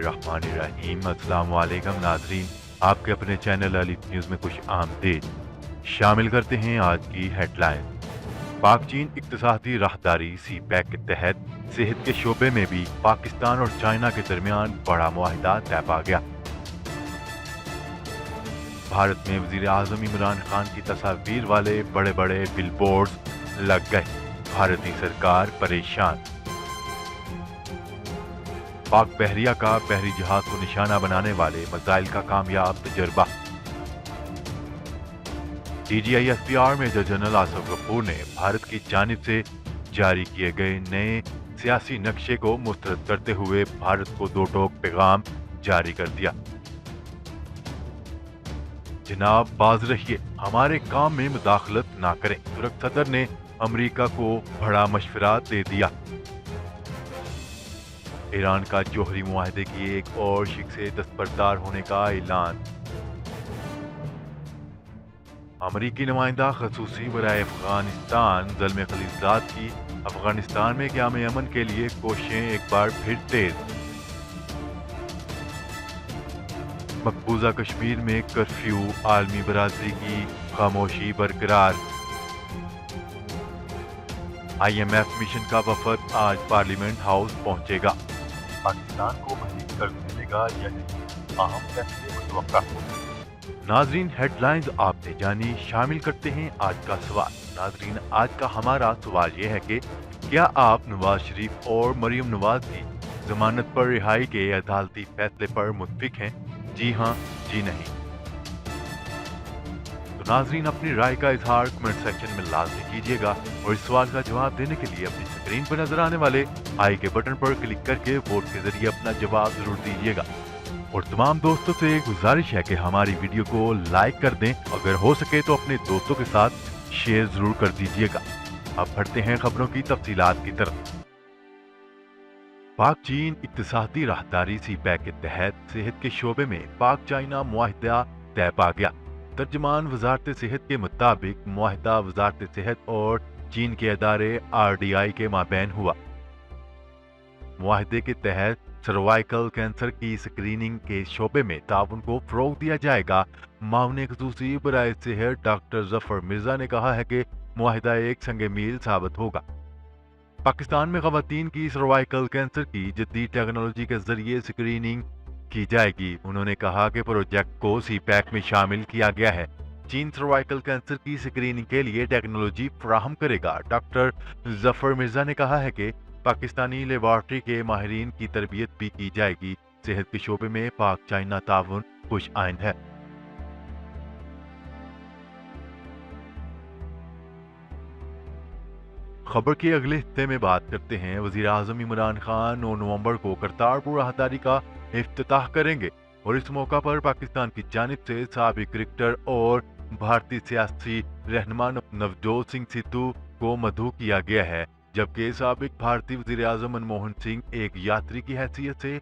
बिस्मिल्लाहिर्रहमानिर्रहीम। अस्सलाम वालेकुम नाज़रीन, आपके अपने चैनल अलिफ न्यूज़ में खुश आमदीद। शामिल करते हैं आज की हेडलाइन। पाक चीन इक्तिसादी राहदारी सी पैक के तहत सेहत के शोबे में भी पाकिस्तान और चाइना के दरमियान बड़ा मुआहिदा तय पा गया। भारत में वज़ीर आज़म इमरान खान की तस्वीर वाले बड़े बड़े बिलबोर्ड्स लग गए, भारतीय सरकार परेशान। पाक बहरिया का बहरी जहाज को निशाना बनाने वाले मिसाइल का कामयाब तजर्बा। DGISPR major general Asif Ghafoor ने भारत की जानिब से जारी किए गए नए सियासी नक्शे को मुस्तरद करते हुए भारत को दो टोक पैगाम जारी कर दिया। जनाब बाज रहिए, हमारे काम में मुदाखलत ना करें, तुर्क सदर ने अमेरिका को बड़ा मशवरा दे दिया। ईरान का जौहरी मुआहदे की एक और शिक से दस्तबरदार होने का ऐलान। अमरीकी नुमाइंदा खसूसी बराए अफगानिस्तान ज़ल्म खलीलजाद की अफगानिस्तान में क़याम अमन के लिए कोशिशें एक बार फिर तेज। मकबूजा कश्मीर में कर्फ्यू, आलमी बरादरी की खामोशी बरकरार। IMF मिशन का वफद आज पार्लियामेंट हाउस पहुंचेगा। पाकिस्तान को मज़ीद कर्ज मिलेगा या नहीं, अहम फैसले मुतवक्का। नाजरीन, हेडलाइंस आपने जानी, शामिल करते हैं आज का सवाल। नाजरीन, आज का हमारा सवाल ये है कि क्या आप नवाज शरीफ और मरियम नवाज की जमानत पर रिहाई के अदालती फैसले पर मुत्फिक हैं? जी हाँ, जी नहीं। तो नाजरीन, अपनी राय का इजहार कमेंट सेक्शन में लाजमी कीजिएगा और इस सवाल का जवाब देने के लिए अपनी स्क्रीन पर नजर आने वाले आई के बटन पर क्लिक करके वोट के जरिए अपना जवाब जरूर दीजिएगा। और तमाम दोस्तों से गुजारिश है कि हमारी वीडियो को लाइक कर दें, अगर हो सके तो अपने दोस्तों के साथ शेयर जरूर कर दीजिएगा। अब बढ़ते हैं खबरों की तफसीलात की तरफ। पाक चीन इक्तिसादी राहदारी सी पैक के तहत सेहत के शोबे में पाक चाइना मुआहिदा तय पा गया। तर्जमान वजारत सेहत के मुताबिक मुआहिदा वजारत सेहत और चीन के अदारे RDI के माबैन हुआ। मुआहिदे के तहत सर्वाइकल कैंसर की स्क्रीनिंग के शोबे में ताउन को फरोग दिया जाएगा। मामले खसूसी बराए सेहत डॉक्टर जफर मिर्जा ने कहा है कि मुआहिदा एक संग मील साबित होगा। पाकिस्तान में खवातीन की सर्वाइकल कैंसर की जदीद टेक्नोलॉजी के जरिए स्क्रीनिंग की जाएगी। उन्होंने कहा कि प्रोजेक्ट को CPEC में शामिल किया गया है। चीन सर्वाइकल कैंसर की स्क्रीनिंग के लिए टेक्नोलॉजी फराहम करेगा। डॉक्टर जफर मिर्जा ने कहा है कि पाकिस्तानी लेबॉर्ट्री के माहिरीन की तरबियत भी की जाएगी। सेहत के शोबे में पाक चाइना ताउन खुश आइन है। खबर के अगले हिस्से में बात करते हैं। वज़ीर आज़म इमरान खान 9 नवंबर को करतारपुर राहदारी का इफ्तिताह करेंगे और इस मौका पर पाकिस्तान की जानिब से साबिक क्रिकेटर और भारतीय सियासी रहनुमा नवजोत सिंह सिद्धू को मदऊ किया गया है, जबकि साबिक भारतीय वज़ीर आज़म मनमोहन सिंह एक यात्री की हैसियत से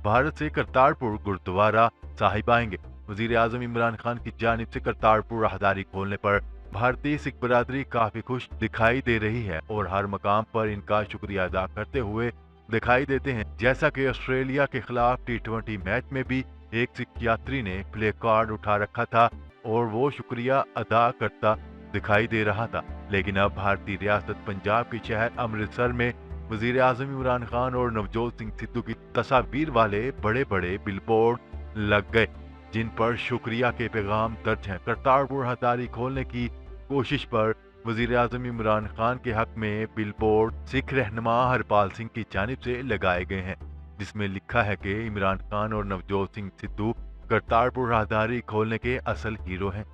भारत से करतारपुर गुरुद्वारा साहिब आएंगे। वज़ीर आज़म इमरान खान की जानिब से करतारपुर राहदारी खोलने पर भारतीय सिख बरादरी काफी खुश दिखाई दे रही है और हर मकाम पर इनका शुक्रिया अदा करते हुए दिखाई देते हैं। जैसा कि ऑस्ट्रेलिया के खिलाफ T20 मैच में भी एक सिख यात्री ने प्ले कार्ड उठा रखा था और वो शुक्रिया अदा करता दिखाई दे रहा था। लेकिन अब भारतीय रियासत पंजाब के शहर अमृतसर में वज़ीर आज़म इमरान खान और नवजोत सिंह सिद्धू की तस्वीर वाले बड़े बड़े बिलबोर्ड लग गए, जिन पर शुक्रिया के पैगाम दर्ज हैं। करतारपुर राहदारी खोलने की कोशिश पर वज़ीर आज़म इमरान खान के हक में बिलबोर्ड सिख रहनुमा हरपाल सिंह की जानिब से लगाए गए हैं, जिसमें लिखा है कि इमरान खान और नवजोत सिंह सिद्धू करतारपुर राहदारी खोलने के असल हीरो हैं।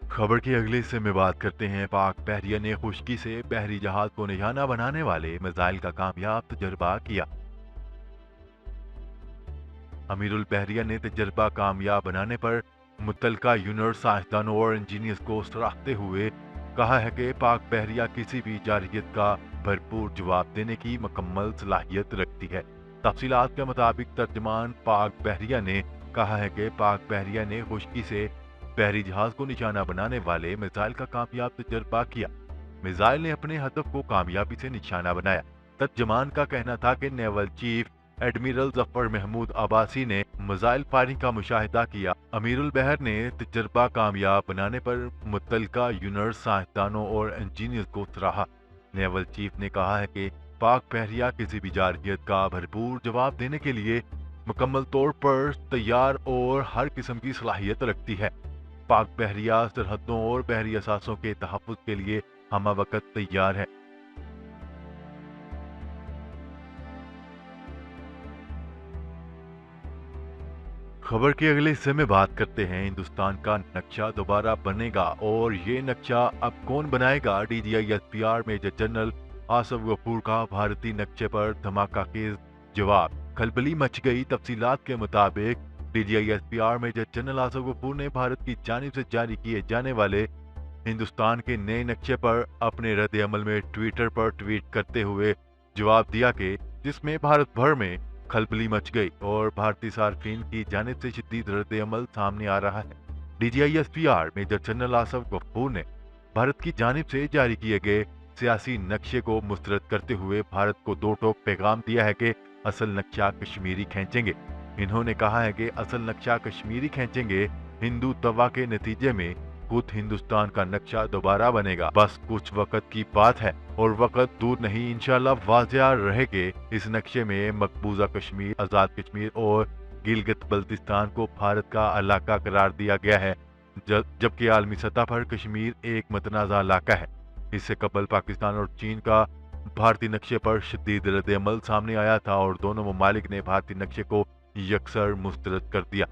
खबर के अगले हिस्से में बात करते हैं। पाक बहरिया ने खुश्की से बहरी जहाज को निशाना बनाने वाले मिसाइल का कामयाब तजर्बा किया। अमीरुल बहरिया ने तजर्बा कामयाब बनाने पर मुतलका यूनिट साइंसदानों और इंजीनियर्स को सराहते हुए कहा है कि पाक बहरिया किसी भी जारहियत का भरपूर जवाब देने की मुकम्मल सलाहियत रखती है। तफसीलात के मुताबिक तर्जमान पाक बहरिया ने कहा है कि पाक बहरिया ने खुश्की से बहरी जहाज को निशाना बनाने वाले मिसाइल का कामयाब तजर्बा किया। मिसाइल ने अपने हदफ को कामयाबी से निशाना बनाया। तर्जमान का कहना था कि naval chief admiral Zafar Mahmood Abbasi ने मिसाइल फायरिंग का मुशाहिदा किया। अमीरुल बहर ने तजर्बा कामयाब बनाने पर मुतलका यूनिट, साइंसदानों और इंजीनियर्स को सराहा। नेवल चीफ ने कहा है कि पाक बहरिया किसी भी जारहियत का भरपूर जवाब देने के लिए मुकम्मल तौर पर तैयार और हर किस्म की सलाहियत रखती है। पाक बहरिया सरहदों और बहरी असासों के तहफ़्फ़ुज़ के लिए हम वक्त तैयार है। खबर के अगले हिस्से में बात करते हैं हिंदुस्तान का नक्शा दोबारा बनेगा और ये नक्शा अब कौन बनाएगा। DGISPR major general Asif Ghafoor का भारतीय नक्शे पर धमाकेदार जवाब, खलबली मच गई। तफसीलात के मुताबिक DGISPR major general Asif Ghafoor ने भारत की जानिब से जारी किए जाने वाले हिंदुस्तान के नए नक्शे पर अपने रद्द अमल में ट्विटर पर ट्वीट करते हुए जवाब दिया कि जिसमें भारत भर में खलबली मच गई और भारतीय सार्फिन की जानिब से शदीद रद्द अमल सामने आ रहा है। DGISPR major general Asif Ghafoor ने भारत की जानिब से जारी किए गए सियासी नक्शे को मुस्तरद करते हुए भारत को दो टोक पैगाम दिया है कि असल नक्शा कश्मीरी खींचेंगे। इन्होंने कहा है कि असल नक्शा कश्मीरी खींचेंगे, हिंदू तवा के नतीजे में खुद हिंदुस्तान का नक्शा दोबारा बनेगा। बस कुछ वक्त की बात है और वक्त दूर नहीं, इंशाल्लाह वाज़िया रहेगे। इस नक्शे में मकबूजा कश्मीर, आज़ाद कश्मीर और गिलगित बल्तिस्तान को भारत का इलाका करार दिया गया है, जबकि आलमी सतह पर कश्मीर एक मतनाज़ा इलाका है। इससे कबल पाकिस्तान और चीन का भारतीय नक्शे पर शदीद रद्द अमल सामने आया था और दोनों ममालिक ने भारतीय नक्शे को यकसर मुस्तरद कर दिया।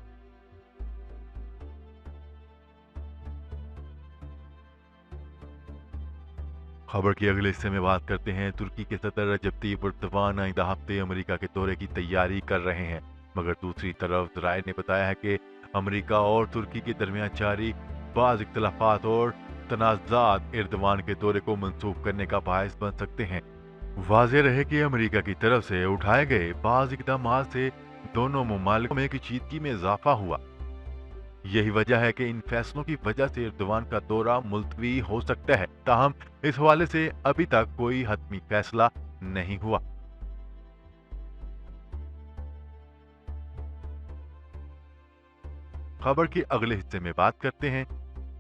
खबर के अगले हिस्से में बात करते हैं तुर्की के सदर रजब तय्यिप एर्दोगान आइंदा हफ्ते अमेरिका के दौरे की तैयारी कर रहे हैं, मगर दूसरी तरफ ज़राए ने बताया है कि अमेरिका और तुर्की के दरमियान जारी बाज़ इख्तिलाफात और तनाज़ात एर्दोगान के दौरे को मंसूख करने का बायस बन सकते हैं। वाज़ेह रहे कि अमेरिका की तरफ से उठाए गए बाज़ इक़दामात से दोनों ममालिक में कशीदगी में इजाफा हुआ। यही वजह है कि इन फैसलों की वजह से एर्दोगान का दौरा मुलतवी हो सकता है। ताहम इस हवाले से अभी तक कोई हतमी फैसला नहीं हुआ। खबर के अगले हिस्से में बात करते हैं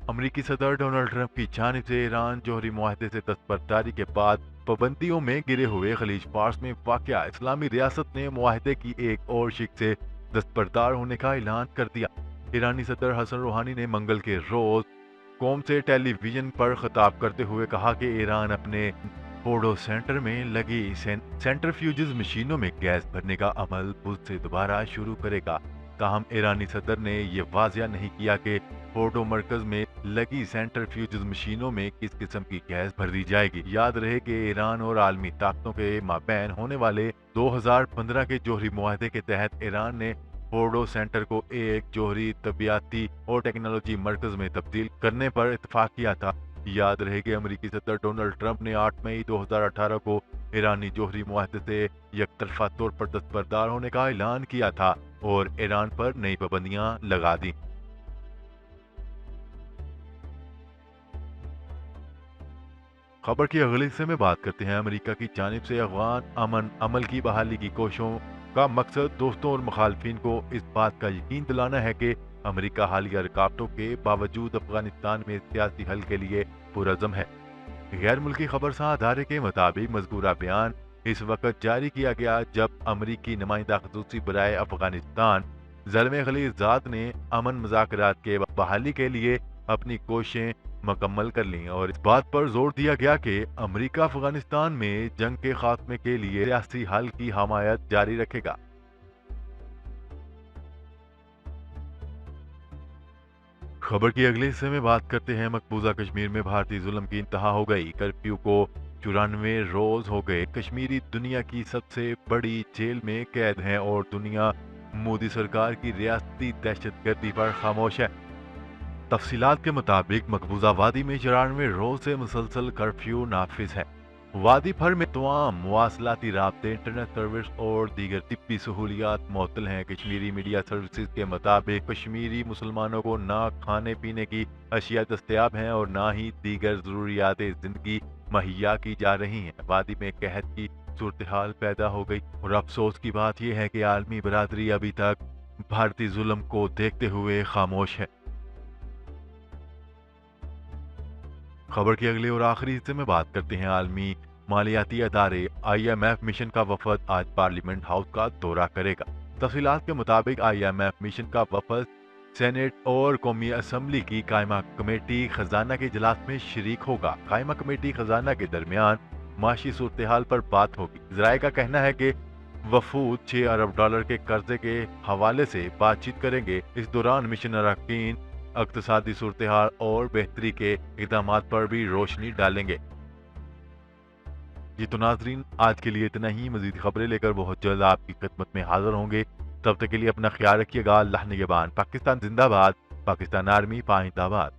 अमेरिकी सदर डोनाल्ड ट्रंप की जानिब से ईरान जौहरी मुआहदे से दस्तबरदारी के बाद पाबंदियों में गिरे हुए खलीज फार्स में वाक़या इस्लामी रियासत ने मुआहदे की एक और शिक से दस्तबरदार होने का ऐलान कर दिया। ईरानी सदर हसन रूहानी ने मंगल के रोज कौम से टेलीविजन पर खिताब करते हुए कहा कि ईरान अपने फोर्डो सेंटर में लगी सेंट्रीफ्यूजिज मशीनों में गैस भरने का अमल बुध से दोबारा शुरू करेगा। ताहम ईरानी सदर ने यह वाज़िया नहीं किया कि फोर्डो मरकज में लगी सेंट्रीफ्यूजिज मशीनों में किस किस्म की गैस भर दी जाएगी। याद रहे कि ईरान और आलमी ताकतों के माबैन होने वाले 2015 के जौहरी मुआहदे के तहत ईरान ने फोर्डो सेंटर को एक जौहरी तबियाती और टेक्नोलॉजी मरकज में तब्दील करने पर इत्तेफाक किया था। याद रहे कि अमेरिकी सदर डोनाल्ड ट्रंप ने 8 मई 2018 को ईरानी जौहरी मुआहदे से यकतरफा तौर पर दस्तबरदार होने का ऐलान किया था और ईरान पर नई पाबंदियां लगा दी। खबर के अगले हिस्से में बात करते हैं अमेरिका की जानिब से अफगान अमन अमल की बहाली की कोशिशों का मकसद दोस्तों और मुखालफिन को इस बात का यकीन दिलाना है कि अमेरिका हालिया रुकावटों के बावजूद अफगानिस्तान में सियासी हल के लिए पुरज़म है। गैर मुल्की खबरसां अदारे के मुताबिक मज़कूरा बयान इस वक्त जारी किया गया जब अमरीकी नुमाइंदा ख़ुसूसी बराए अफगानिस्तान ज़ल्मे खलीलज़ाद ने अमन मुज़ाकरात के बहाली के लिए अपनी कोशिशें मुकम्मल कर ली और इस बात पर जोर दिया गया कि अमेरिका अफगानिस्तान में जंग के खात्मे के लिए सियासी हल की हमायत जारी रखेगा। खबर के अगले हिस्से में बात करते हैं मकबूजा कश्मीर में भारतीय जुल्म की इंतहा हो गई। कर्फ्यू को 94 रोज हो गए। कश्मीरी दुनिया की सबसे बड़ी जेल में कैद हैं और दुनिया मोदी सरकार की रियासती दहशतगर्दी पर खामोश है। तफसीलात के मुताबिक मकबूजा वादी में 94 रोज से मुसलसल कर्फ्यू नाफिज है। وادی بھر میں تمام مواصلاتی رابطے، انٹرنیٹ سروس اور دیگر طبی سہولیات معطل ہیں۔ کشمیری میڈیا سروسز کے مطابق کشمیری مسلمانوں کو نہ کھانے پینے کی اشیاء دستیاب ہیں اور نہ ہی دیگر ضروریات زندگی مہیا کی جا رہی ہیں۔ وادی میں قحط کی صورتحال پیدا ہو گئی اور افسوس کی بات یہ ہے کہ عالمی برادری ابھی تک بھارتی ظلم کو دیکھتے ہوئے خاموش ہے۔ خبر کے اگلے اور آخری حصے میں بات کرتے ہیں عالمی مالیاتی ادارے IMF مشن کا وفد آج پارلیمنٹ ہاؤس کا دورہ کرے گا۔ تفصیلات کے مطابق IMF مشن کا وفد سینیٹ اور قومی اسمبلی کی قائمہ کمیٹی خزانہ کے اجلاس میں شریک ہوگا۔ قائمہ کمیٹی خزانہ کے درمیان معاشی صورتحال پر بات ہوگی۔ ذرائع کا کہنا ہے کہ وفود $6 ارب کے قرضے کے حوالے سے بات چیت کریں گے۔ اس دوران مشن اراکین اقتصادی صورتحال اور بہتری کے اقدامات پر بھی روشنی ڈالیں گے۔ تو ناظرین، آج کے لیے اتنا ہی۔ مزید خبریں لے کر بہت جلد آپ کی خدمت میں حاضر ہوں گے۔ تب تک کے لیے اپنا خیال رکھیے گا۔ اللہ نگہبان۔ پاکستان زندہ باد۔ پاکستان آرمی پائندہ باد۔